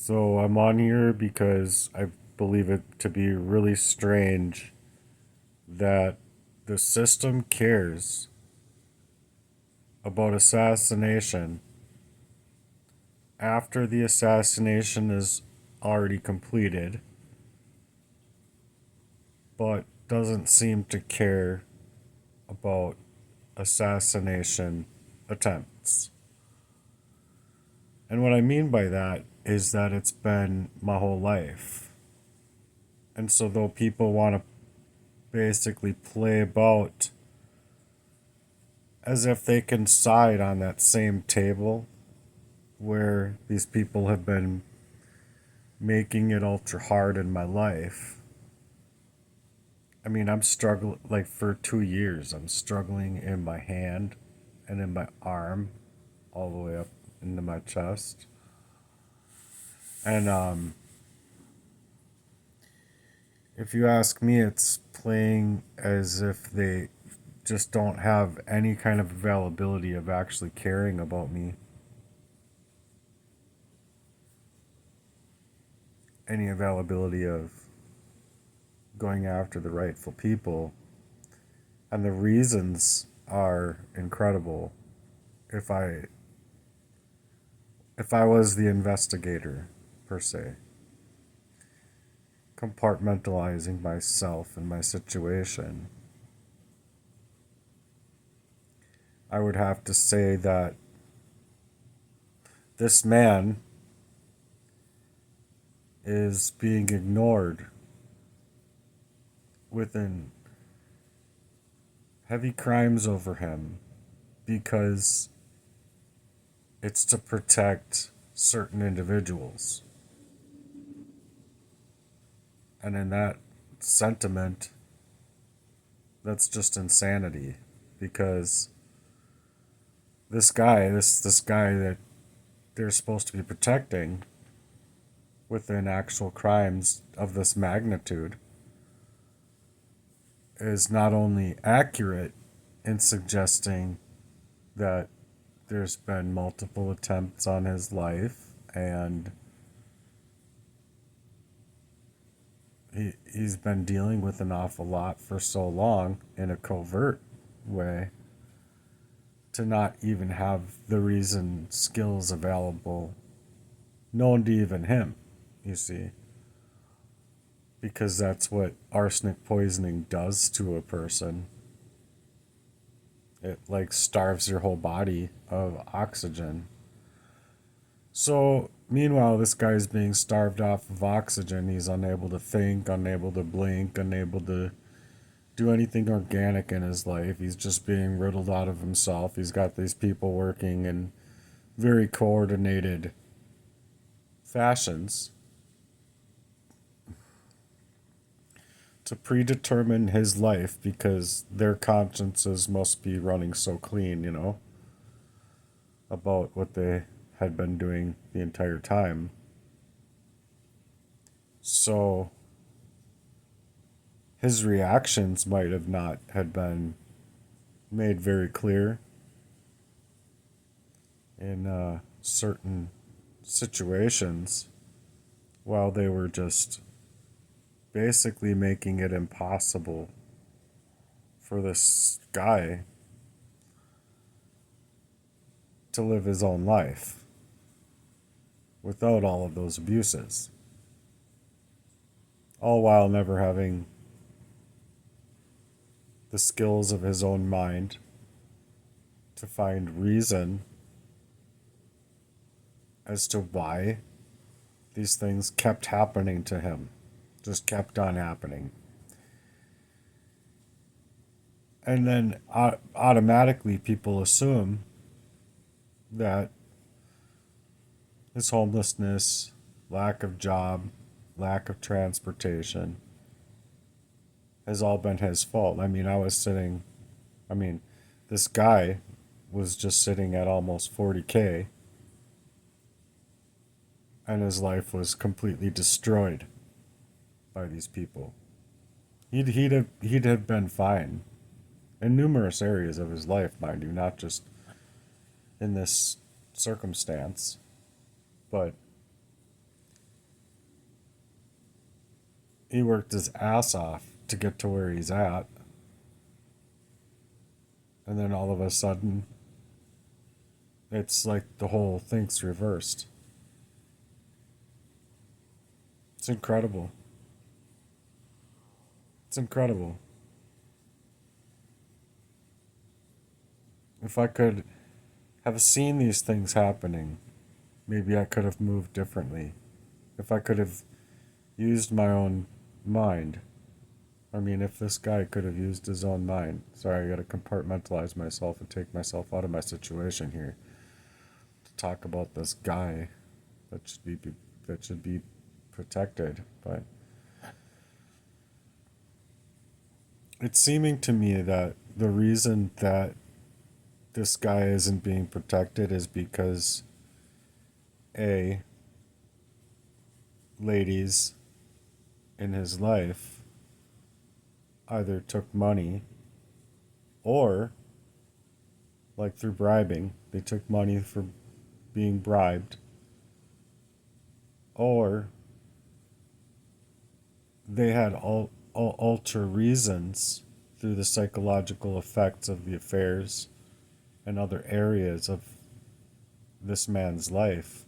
So I'm on here because I believe it to be really strange that the system cares about assassination after the assassination is already completed, but doesn't seem to care about assassination attempts. And what I mean by that is that it's been my whole life. And so, though people want to basically play about as if they can side on that same table where these people have been making it ultra hard in my life. I mean, I'm struggling, like for 2 years, I'm struggling in my hand and in my arm, all the way up into my chest. And if you ask me, it's playing as if they just don't have any kind of availability of actually caring about me, any availability of going after the rightful people. And the reasons are incredible. If I if I was the investigator per se, compartmentalizing myself and my situation, I would have to say that this man is being ignored within heavy crimes over him because it's to protect certain individuals. And in that sentiment, that's just insanity because this guy that they're supposed to be protecting within actual crimes of this magnitude is not only accurate in suggesting that there's been multiple attempts on his life and he's been dealing with an awful lot for so long in a covert way to not even have the reason skills available known to even him, you see, because that's what arsenic poisoning does to a person. It like starves your whole body of oxygen. So, meanwhile, this guy's being starved off of oxygen. He's unable to think, unable to blink, unable to do anything organic in his life. He's just being riddled out of himself. He's got these people working in very coordinated fashions to predetermine his life because their consciences must be running so clean, about what they had been doing the entire time. So his reactions might have not had been made very clear in certain situations while they were just basically making it impossible for this guy to live his own life without all of those abuses, all while never having the skills of his own mind to find reason as to why these things kept happening to him, just kept on happening. And then automatically people assume that his homelessness, lack of job, lack of transportation has all been his fault. I mean, this guy was just sitting at almost 40K and his life was completely destroyed by these people. He'd have been fine in numerous areas of his life, mind you, not just in this circumstance, but he worked his ass off to get to where he's at. And then all of a sudden, it's like the whole thing's reversed. It's incredible. It's incredible. If I could have seen these things happening, maybe I could have moved differently. If I could have used my own mind. I mean, if this guy could have used his own mind. Sorry, I gotta compartmentalize myself and take myself out of my situation here to talk about this guy that should be protected. But it's seeming to me that the reason that this guy isn't being protected is because A, ladies in his life either took money or, like through bribing, they took money for being bribed, or they had ultra reasons through the psychological effects of the affairs and other areas of this man's life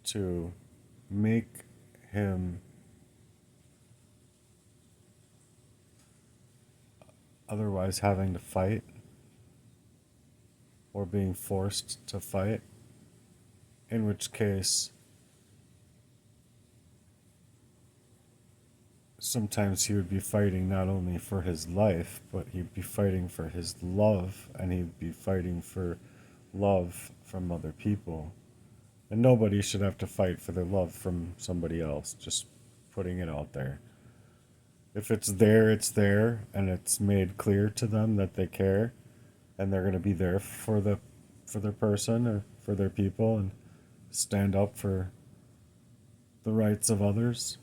to make him otherwise having to fight or being forced to fight, in which case sometimes he would be fighting not only for his life, but he'd be fighting for his love, and he'd be fighting for love from other people. And nobody should have to fight for their love from somebody else, just putting it out there. If it's there, and it's made clear to them that they care, and they're going to be there for their person or for their people and stand up for the rights of others,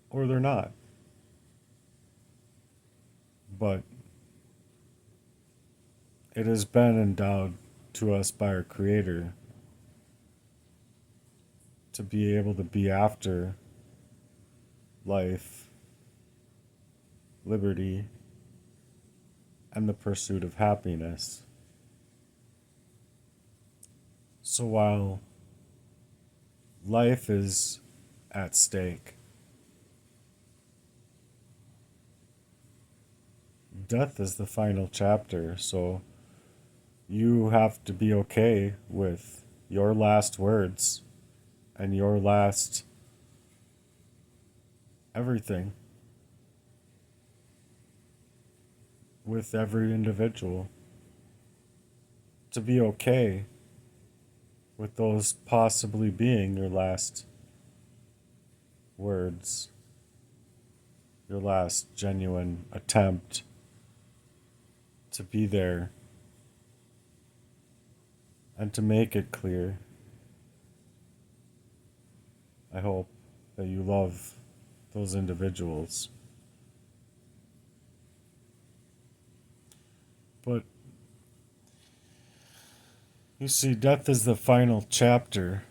or they're not. But it has been endowed to us by our Creator to be able to be after life, liberty, and the pursuit of happiness. So while life is at stake, death is the final chapter, so you have to be okay with your last words and your last everything with every individual. To be okay with those possibly being your last words, your last genuine attempt to be there and to make it clear. I hope that you love those individuals. But you see, death is the final chapter.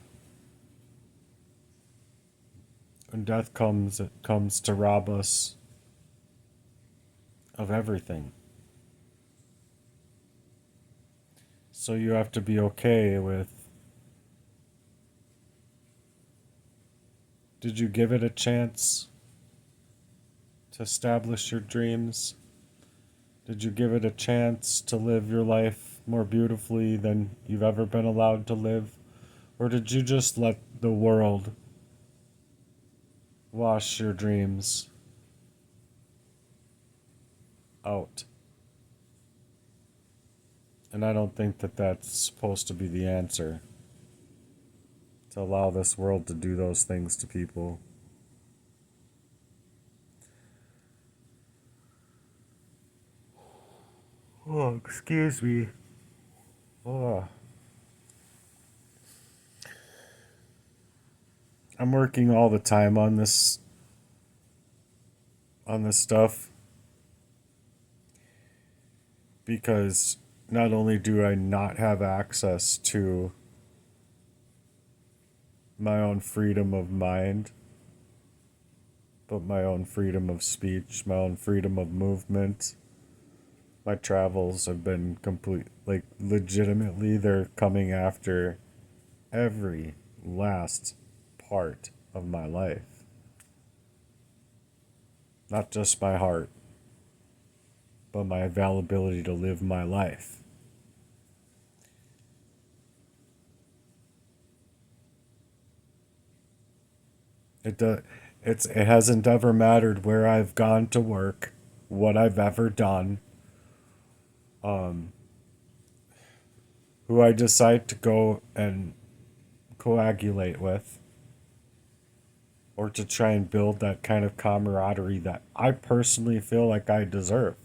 When death comes, it comes to rob us of everything. So you have to be okay with, did you give it a chance to establish your dreams? Did you give it a chance to live your life more beautifully than you've ever been allowed to live? Or did you just let the world wash your dreams out? And I don't think that that's supposed to be the answer, to allow this world to do those things to people. Oh, excuse me. Oh. I'm working all the time on this stuff because not only do I not have access to my own freedom of mind but my own freedom of speech, my own freedom of movement. My travels have been complete, like, legitimately, they're coming after every last part of my life. Not just my heart, but my availability to live my life. It does. It hasn't ever mattered where I've gone to work, what I've ever done, um, who I decide to go and coagulate with, or to try and build that kind of camaraderie that I personally feel like I deserved.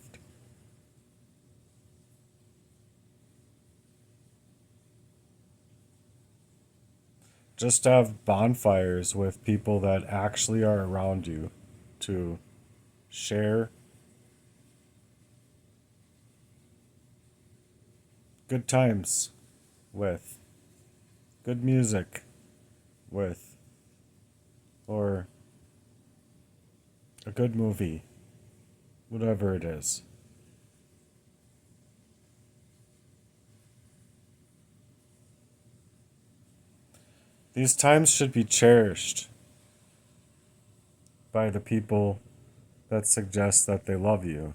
Just have bonfires with people that actually are around you to share good times with, good music with, or a good movie, whatever it is. These times should be cherished by the people that suggest that they love you.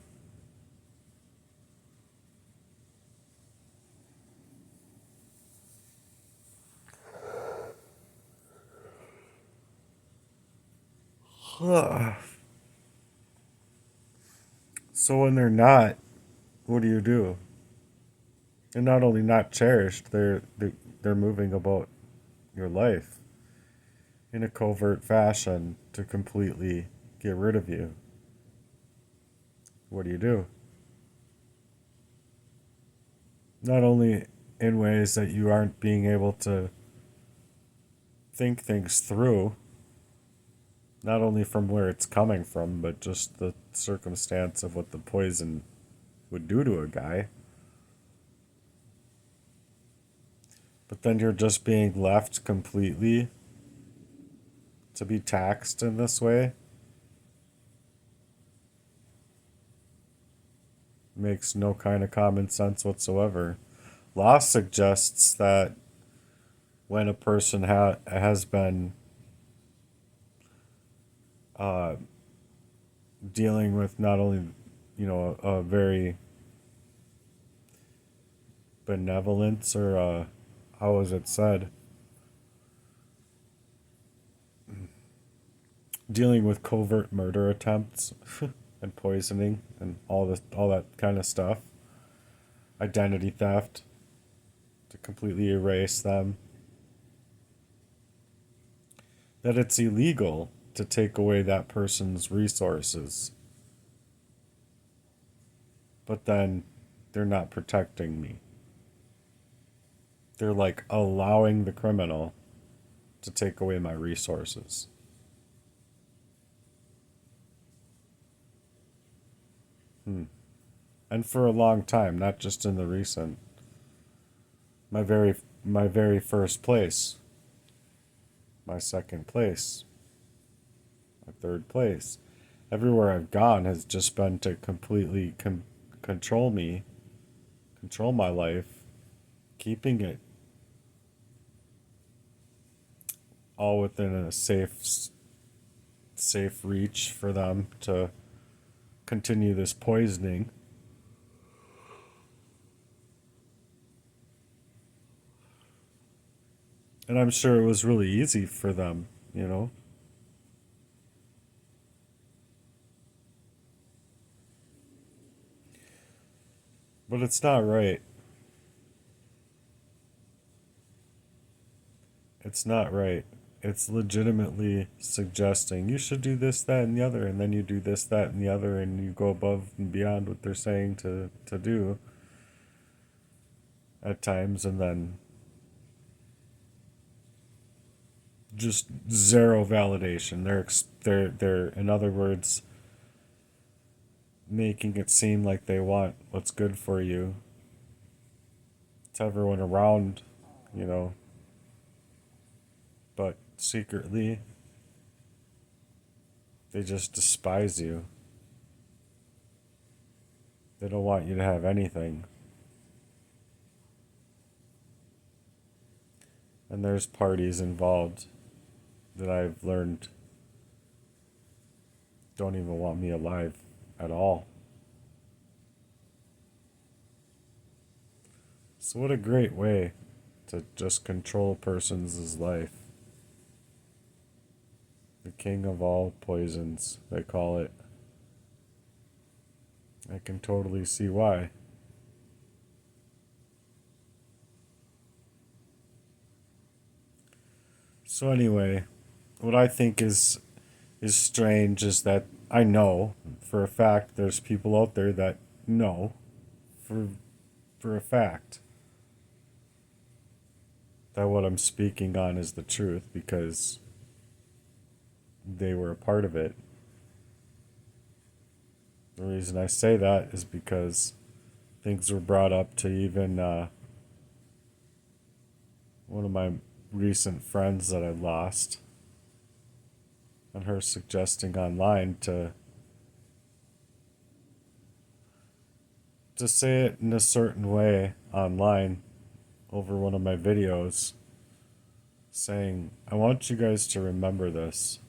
So when they're not, what do you do? They're not only not cherished, they're moving about your life in a covert fashion to completely get rid of you. What do you do? Not only in ways that you aren't being able to think things through, not only from where it's coming from, but just the circumstance of what the poison would do to a guy. But then you're just being left completely to be taxed in this way. Makes no kind of common sense whatsoever. Law suggests that when a person has been uh, dealing with not only, a very benevolence, or how was it said, dealing with covert murder attempts and poisoning and all that kind of stuff, identity theft, to completely erase them, that it's illegal to take away that person's resources, but then they're not protecting me. They're like allowing the criminal to take away my resources. Hmm. And for a long time, not just in the recent, my very first place, my second place, my third place, everywhere I've gone has just been to completely control me, control my life, keeping it all within a safe reach for them to continue this poisoning. And I'm sure it was really easy for them, you know? But it's not right. It's not right. It's legitimately suggesting you should do this, that, and the other, and then you do this, that, and the other, and you go above and beyond what they're saying to do at times, and then just zero validation. They're in other words, making it seem like they want what's good for you to everyone around, you know, but secretly They just despise you. They don't want you to have anything. And there's parties involved that I've learned don't even want me alive at all. So, what a great way to just control a person's life. The king of all poisons, they call it. I can totally see why. So anyway, what I think is strange is that I know for a fact there's people out there that know for for a fact that what I'm speaking on is the truth because they were a part of it. The reason I say that is because things were brought up to even one of my recent friends that I lost, and her suggesting online to say it in a certain way online over one of my videos, saying, I want you guys to remember this.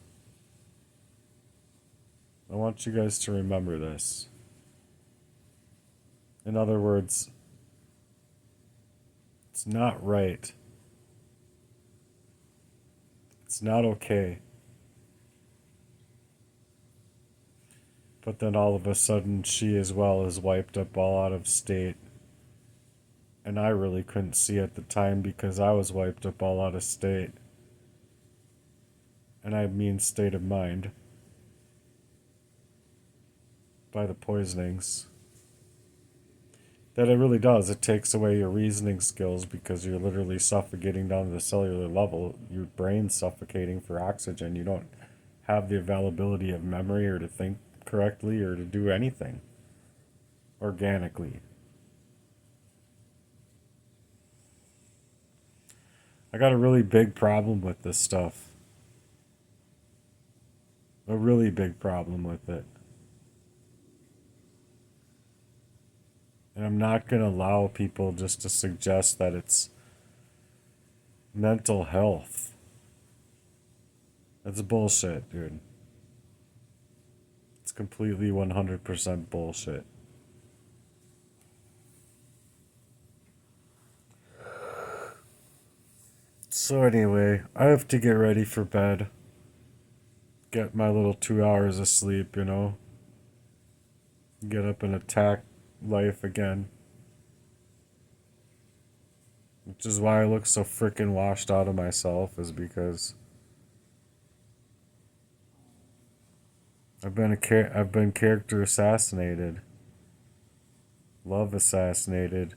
I want you guys to remember this. In other words, it's not right. It's not okay. But then all of a sudden, she as well is wiped up all out of state. And I really couldn't see at the time because I was wiped up all out of state. And I mean state of mind. By the poisonings. That it really does. It takes away your reasoning skills because you're literally suffocating down to the cellular level. Your brain's suffocating for oxygen. You don't have the availability of memory or to think correctly or to do anything organically. I got a really big problem with this stuff. A really big problem with it. And I'm not going to allow people just to suggest that it's mental health. That's bullshit, dude. It's completely 100% bullshit. So, anyway, I have to get ready for bed. Get my little 2 hours of sleep, you know? Get up and attack life again. Which is why I look so freaking washed out of myself, is because I've been character assassinated, love assassinated,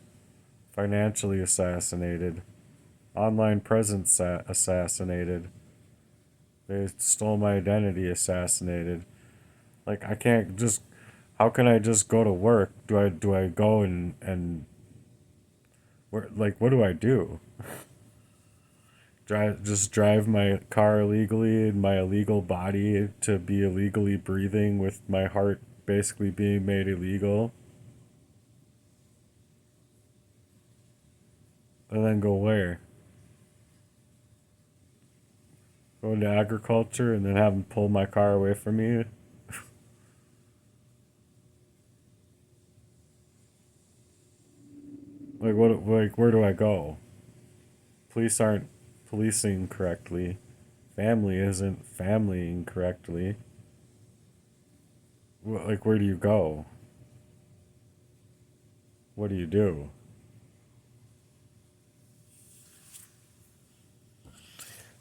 financially assassinated, online presence assassinated. They stole my identity, assassinated. Like I can't just. How can I just go to work? Do I go and where, like what do I do? Drive my car illegally in my illegal body to be illegally breathing with my heart basically being made illegal, and then go where? Go into agriculture and then have them pull my car away from me? Like what? Like where do I go? Police aren't policing correctly. Family isn't familying correctly. Like where do you go? What do you do?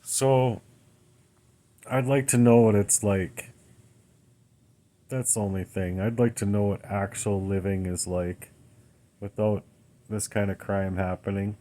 So I'd like to know what it's like. That's the only thing. I'd like to know what actual living is like without this kind of crime happening.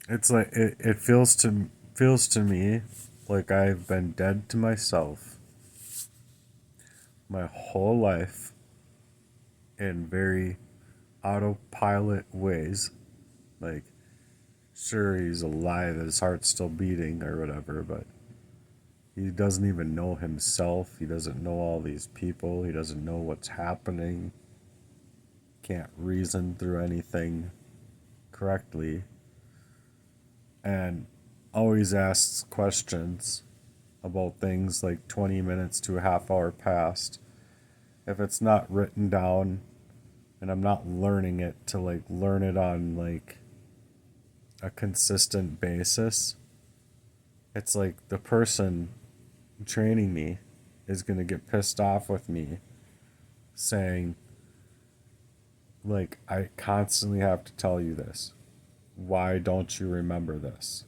It's like it feels to me like I've been dead to myself. my whole life in very autopilot ways. Like, sure, he's alive, his heart's still beating or whatever, but he doesn't even know himself. He doesn't know all these people. He doesn't know what's happening. Can't reason through anything correctly. And always asks questions about things like 20 minutes to a half hour past. If it's not written down and I'm not learning it to like learn it on like a consistent basis, it's like the person training me is going to get pissed off with me saying, like, I constantly have to tell you this. Why don't you remember this?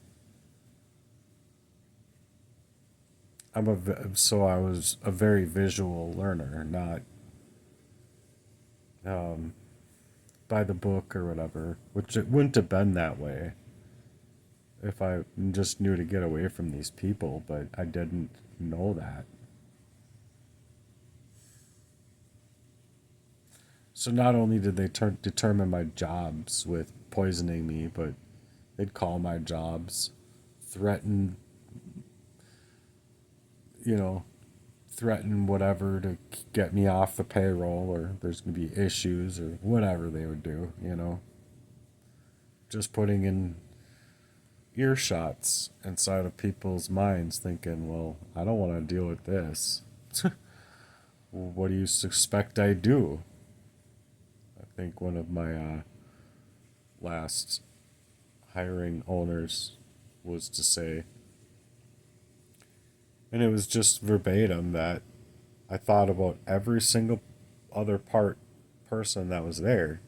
So I was a very visual learner, not um, by the book or whatever, which it wouldn't have been that way if I just knew to get away from these people, but I didn't know that. So not only did they determine my jobs with poisoning me, but they'd call my jobs, threaten, you know, threaten whatever to get me off the payroll, or there's going to be issues or whatever they would do. Just putting in earshots inside of people's minds thinking, well, I don't want to deal with this. What do you suspect I do? I think one of my last hiring owners was to say, and it was just verbatim, that I thought about every single other person that was there.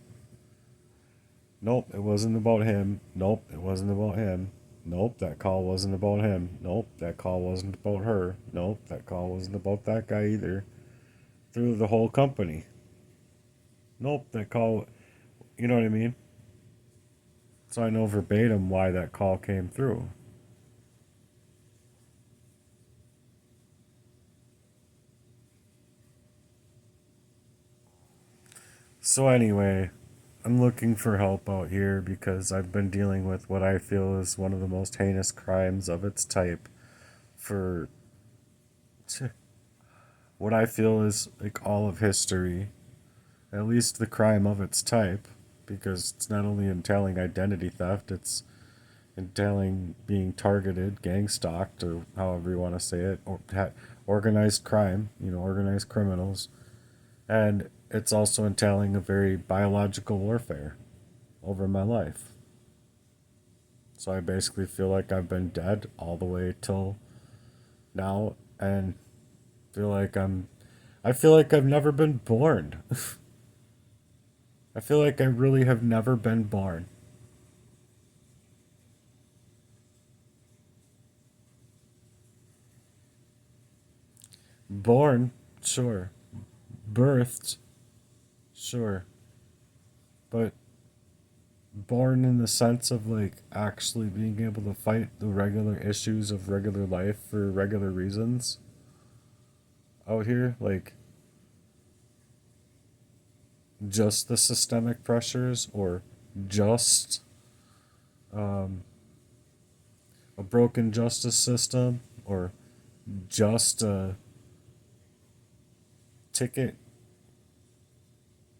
Nope, it wasn't about him. Nope, it wasn't about him. Nope, that call wasn't about him. Nope, that call wasn't about her. Nope, that call wasn't about that guy either. Through the whole company. Nope, that call, you know what I mean? So I know verbatim why that call came through. So anyway, I'm looking for help out here because I've been dealing with what I feel is one of the most heinous crimes of its type for what I feel is like all of history, at least the crime of its type, because it's not only entailing identity theft, it's entailing being targeted, gang stalked, or however you want to say it, or organized crime, organized criminals. And it's also entailing a very biological warfare over my life. So I basically feel like I've been dead all the way till now, and feel like I feel like I've never been born. I feel like I really have never been born. Born, sure. Birthed, sure. But born in the sense of like actually being able to fight the regular issues of regular life for regular reasons out here, like just the systemic pressures, or just um, a broken justice system, or just a ticket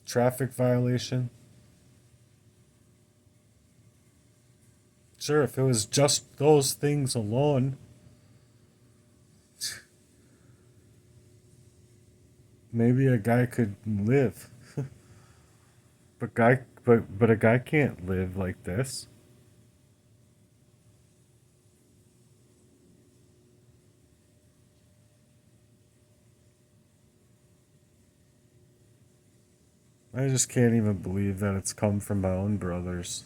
traffic violation. Sure, if it was just those things alone, maybe a guy could live. But a guy can't live like this. I just can't even believe that it's come from my own brothers,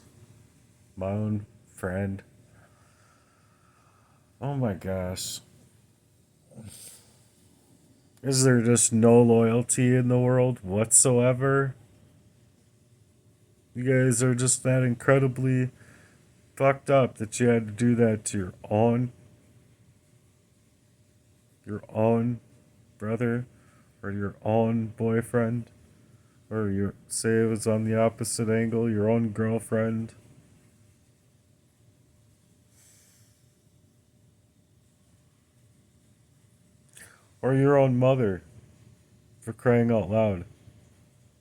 my own friend. Oh my gosh. Is there just no loyalty in the world whatsoever? You guys are just that incredibly fucked up that you had to do that to your own brother or your own boyfriend, or your say it was on the opposite angle, your own girlfriend, or your own mother, for crying out loud,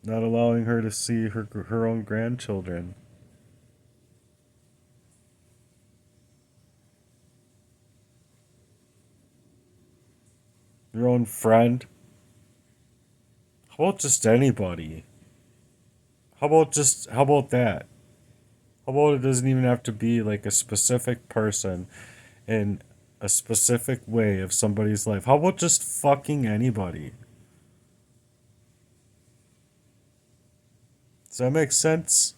not allowing her to see her own grandchildren, your own friend. How about just anybody? How about that? How about it doesn't even have to be like a specific person in a specific way of somebody's life? How about just fucking anybody? Does that make sense?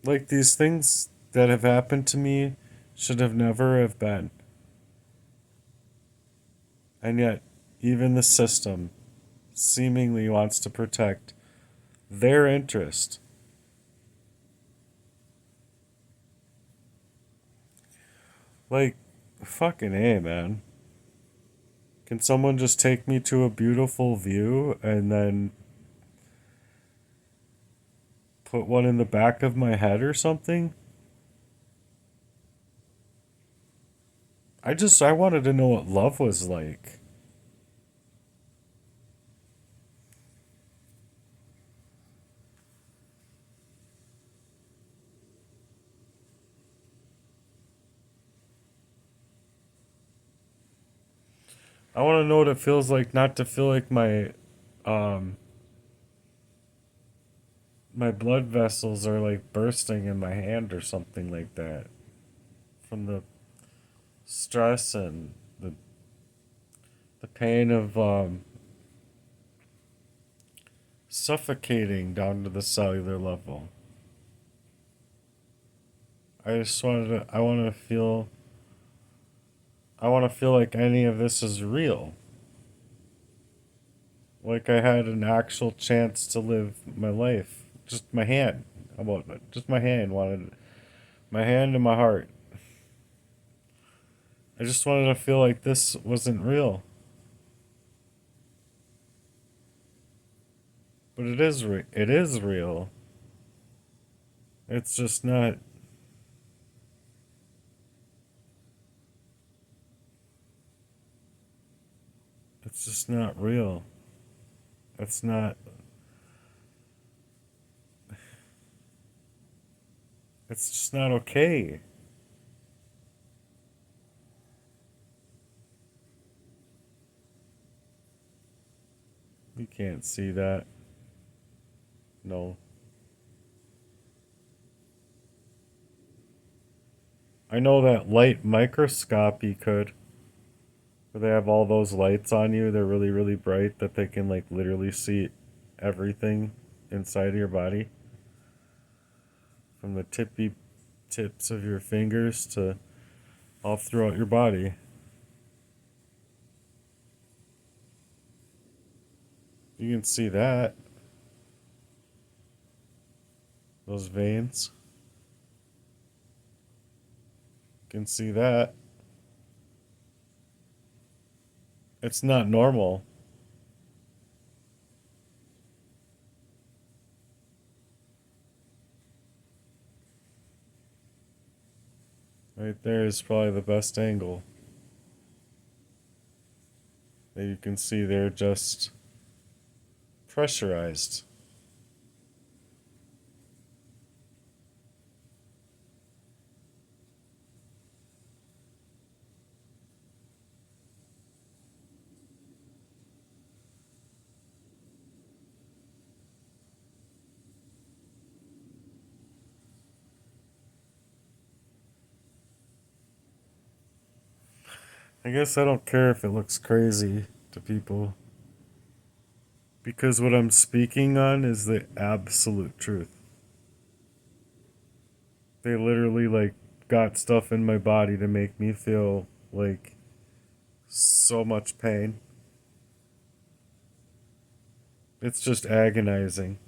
Like these things that have happened to me should have never have been. And yet, even the system seemingly wants to protect their interest. Like, fucking A, man. Can someone just take me to a beautiful view and then put one in the back of my head or something? I wanted to know what love was like. I want to know what it feels like not to feel like um my blood vessels are like bursting in my hand or something like that from the stress and the pain of suffocating down to the cellular level. I want to feel like any of this is real. Like I had an actual chance to live my life. Just my hand. How about it? Just my hand wanted my hand and my heart. I just wanted to feel like this wasn't real. But it is real. It's just not it's just not real. It's not it's just not okay. You can't see that. No. I know that light microscopy could. Where they have all those lights on you, they're really, really bright that they can like literally see everything inside of your body. From the tippy tips of your fingers to all throughout your body. You can see that. Those veins. You can see that. It's not normal. Right there is probably the best angle that you can see they're just pressurized. I guess I don't care if it looks crazy to people because what I'm speaking on is the absolute truth. They literally like got stuff in my body to make me feel like so much pain. It's just agonizing.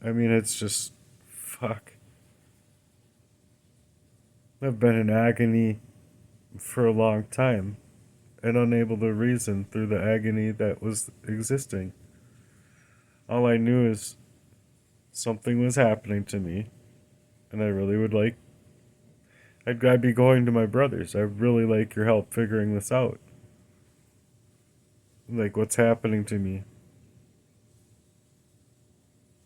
I mean, it's just fuck. I've been in agony for a long time and unable to reason through the agony that was existing. All I knew is something was happening to me, and I really would like. I'd be going to my brothers. I'd really like your help figuring this out. Like, what's happening to me?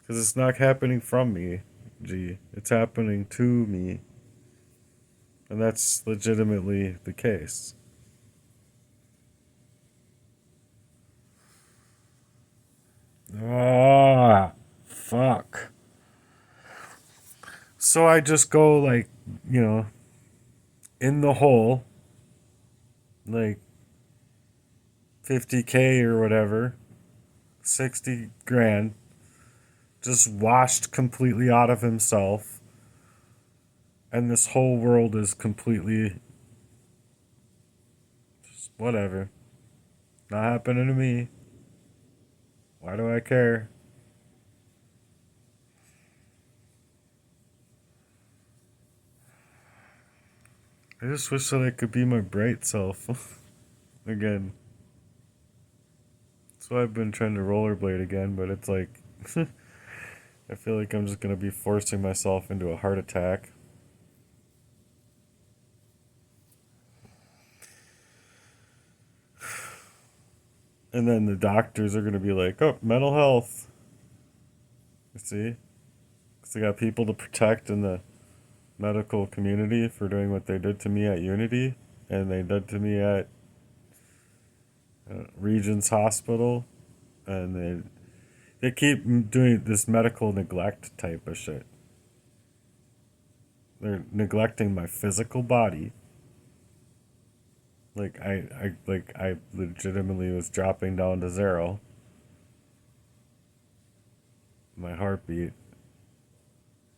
Because it's not happening from me, G. It's happening to me. And that's legitimately the case. Ah, fuck. So I just go, like, you know, in the hole, like 50K or whatever, 60 grand, just washed completely out of himself. And this whole world is completely just whatever. Not happening to me. Why do I care? I just wish that I could be my bright self again. So I've been trying to rollerblade again, but it's like I feel like I'm just gonna be forcing myself into a heart attack. And then the doctors are gonna be like, "Oh, mental health." You see, because they got people to protect in the medical community for doing what they did to me at Unity, and they did to me at Regents Hospital, and they keep doing this medical neglect type of shit. They're neglecting my physical body. I legitimately was dropping down to zero. My heartbeat,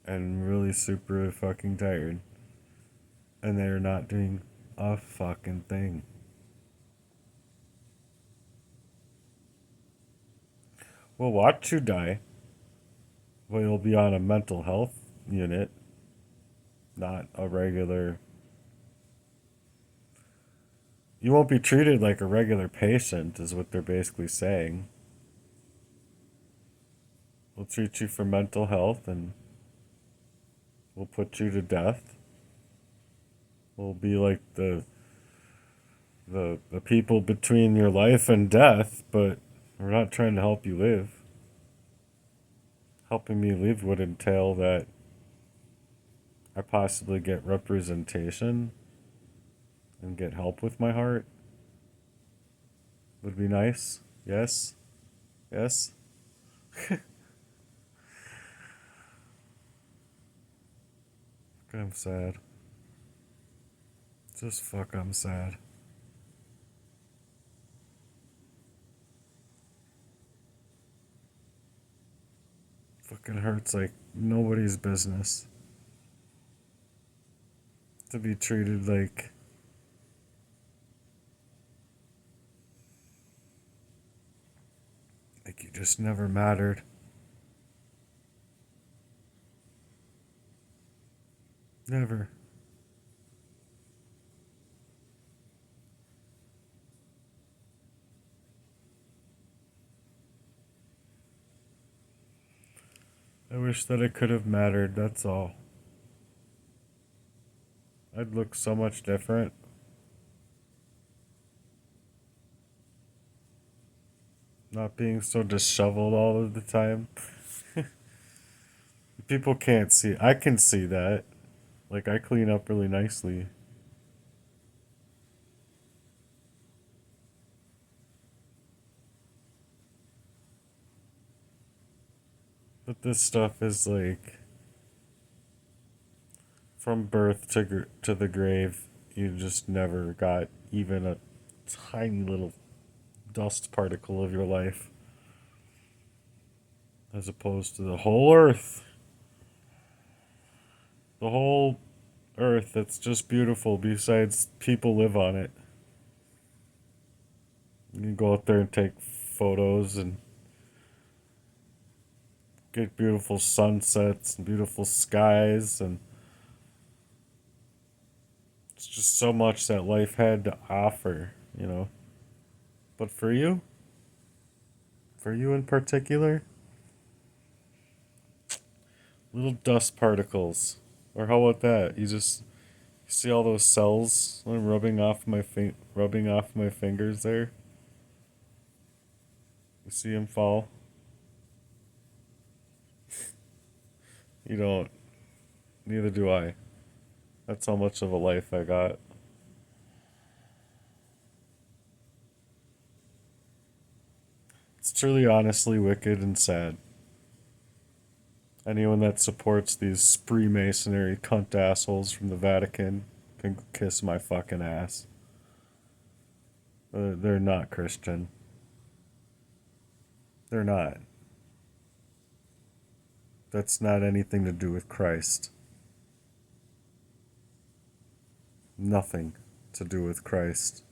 and really super fucking tired. And they're not doing a fucking thing. We'll watch you die, but you'll be on a mental health unit, not a regular. You won't be treated like a regular patient, is what they're basically saying. We'll treat you for mental health and we'll put you to death. We'll be like the people between your life and death, but we're not trying to help you live. Helping me live would entail that I possibly get representation and get help with my heart. Would be nice. Yes. Yes. I'm sad. Just fuck, I'm sad. Fucking hurts like nobody's business to be treated like you just never mattered. Never. I wish that it could have mattered, that's all. I'd look so much different. Not being so disheveled all of the time. People can't see. I can see that. Like, I clean up really nicely. But this stuff is like from birth to the grave. You just never got even a tiny little dust particle of your life, as opposed to the whole earth. The whole earth that's just beautiful, besides people live on it. You can go out there and take photos and get beautiful sunsets and beautiful skies and It's just so much that life had to offer, you know. But for you in particular, little dust particles. Or how about that? You see all those cells rubbing off my fingers there. You see them fall. You don't. Neither do I. That's how much of a life I got. It's truly, honestly wicked and sad. Anyone that supports these Freemasonry cunt assholes from the Vatican can kiss my fucking ass. They're not Christian. They're not. That's not anything to do with Christ. Nothing to do with Christ.